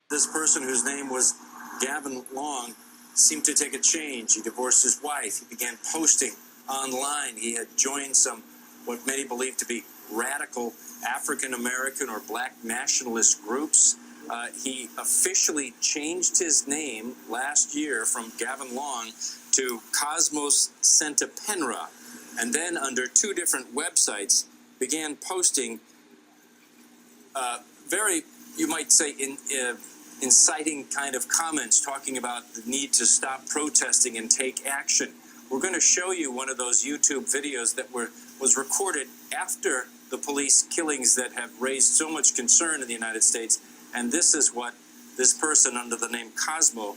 This person, whose name was Gavin Long, seemed to take a change. He divorced his wife. He began posting online. He had joined some, what many believe to be radical African American or black nationalist groups. He officially changed his name last year from Gavin Long to Cosmos Sentapenra, and then under two different websites began posting very, you might say, inciting kind of comments talking about the need to stop protesting and take action. We're going to show you one of those YouTube videos that was recorded after the police killings that have raised so much concern in the United States. And this is what this person under the name Cosmo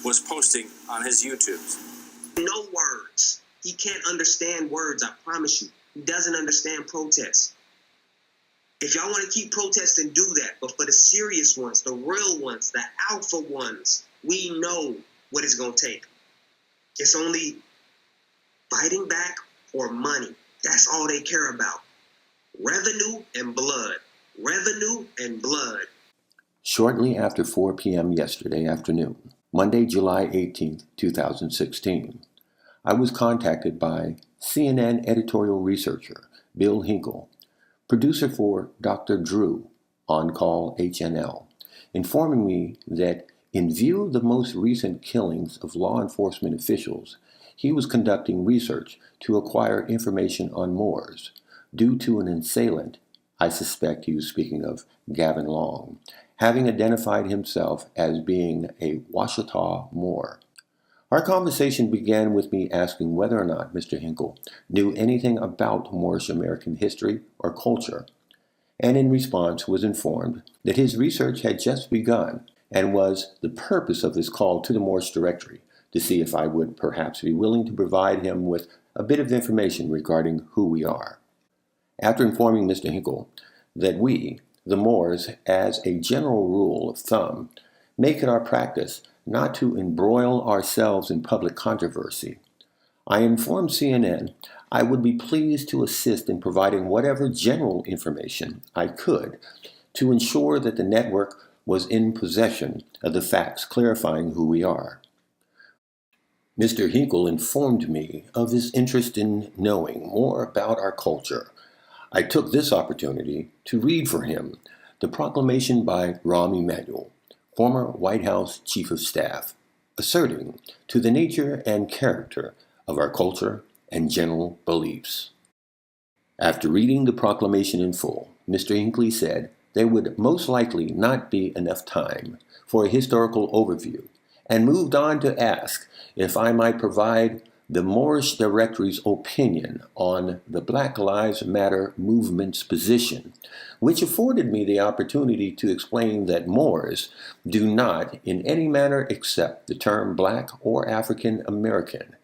was posting on his YouTube. No words. He can't understand words, I promise you. He doesn't understand protest. If y'all want to keep protesting, do that. But for the serious ones, the real ones, the alpha ones, we know what it's going to take. It's only fighting back or money. That's all they care about. Revenue and blood. Revenue and blood. Shortly after 4 p.m. yesterday afternoon, Monday, July 18th, 2016, I was contacted by CNN editorial researcher Bill Hinkle, producer for Dr. Drew, On Call HNL, informing me that in view of the most recent killings of law enforcement officials, he was conducting research to acquire information on Moors due to an assailant, I suspect he was speaking of Gavin Long, having identified himself as being a Washita Moor. Our conversation began with me asking whether or not Mr. Hinkle knew anything about Moorish American history or culture, and in response was informed that his research had just begun and was the purpose of his call to the Moorish Directory to see if I would perhaps be willing to provide him with a bit of information regarding who we are. After informing Mr. Hinkle that we, the Moors, as a general rule of thumb, make it our practice not to embroil ourselves in public controversy, I informed CNN I would be pleased to assist in providing whatever general information I could to ensure that the network was in possession of the facts clarifying who we are. Mr. Hinkle informed me of his interest in knowing more about our culture. I took this opportunity to read for him the proclamation by Rahm Emanuel, former White House Chief of Staff, asserting to the nature and character of our culture and general beliefs. After reading the proclamation in full, Mr. Hinckley said there would most likely not be enough time for a historical overview, and moved on to ask if I might provide the Moorish Directory's opinion on the Black Lives Matter movement's position, which afforded me the opportunity to explain that Moors do not in any manner accept the term Black or African American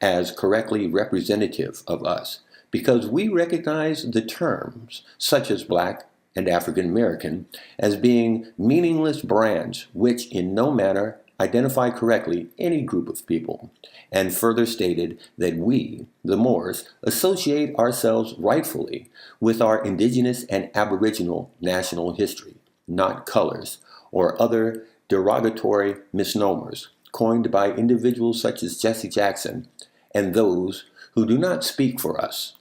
as correctly representative of us, because we recognize the terms such as Black and African American as being meaningless brands which in no manner identify correctly any group of people, and further stated that we, the Moors, associate ourselves rightfully with our indigenous and aboriginal national history, not colors or other derogatory misnomers coined by individuals such as Jesse Jackson and those who do not speak for us.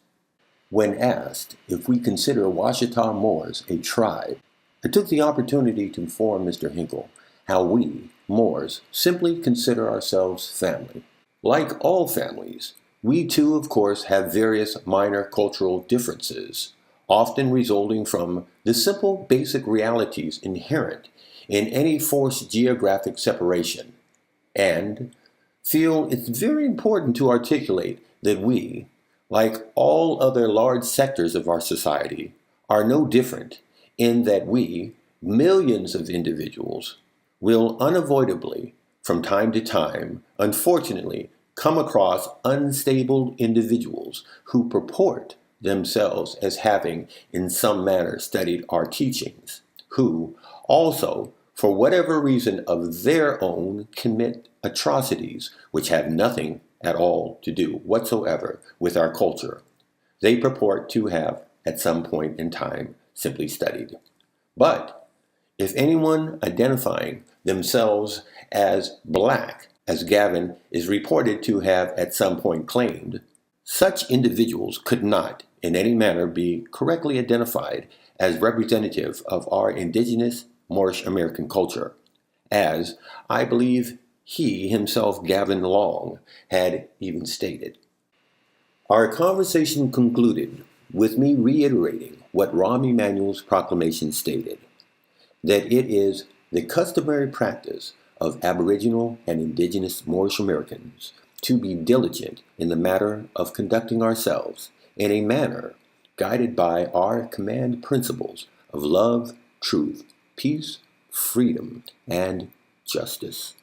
When asked if we consider Washita Moors a tribe, I took the opportunity to inform Mr. Hinkle how we, Moors, simply consider ourselves family. Like all families, we too, of course, have various minor cultural differences, often resulting from the simple basic realities inherent in any forced geographic separation, and feel it's very important to articulate that we, like all other large sectors of our society, are no different in that we, millions of individuals, will unavoidably, from time to time, unfortunately, come across unstable individuals who purport themselves as having in some manner studied our teachings, who also, for whatever reason of their own, commit atrocities which have nothing at all to do whatsoever with our culture they purport to have at some point in time simply studied. But If anyone identifying themselves as black, as Gavin is reported to have at some point claimed, such individuals could not in any manner be correctly identified as representative of our indigenous Moorish American culture, as I believe he himself, Gavin Long, had even stated. Our conversation concluded with me reiterating what Rahm Emanuel's proclamation stated, that it is the customary practice of Aboriginal and Indigenous Moorish Americans to be diligent in the matter of conducting ourselves in a manner guided by our command principles of love, truth, peace, freedom, and justice.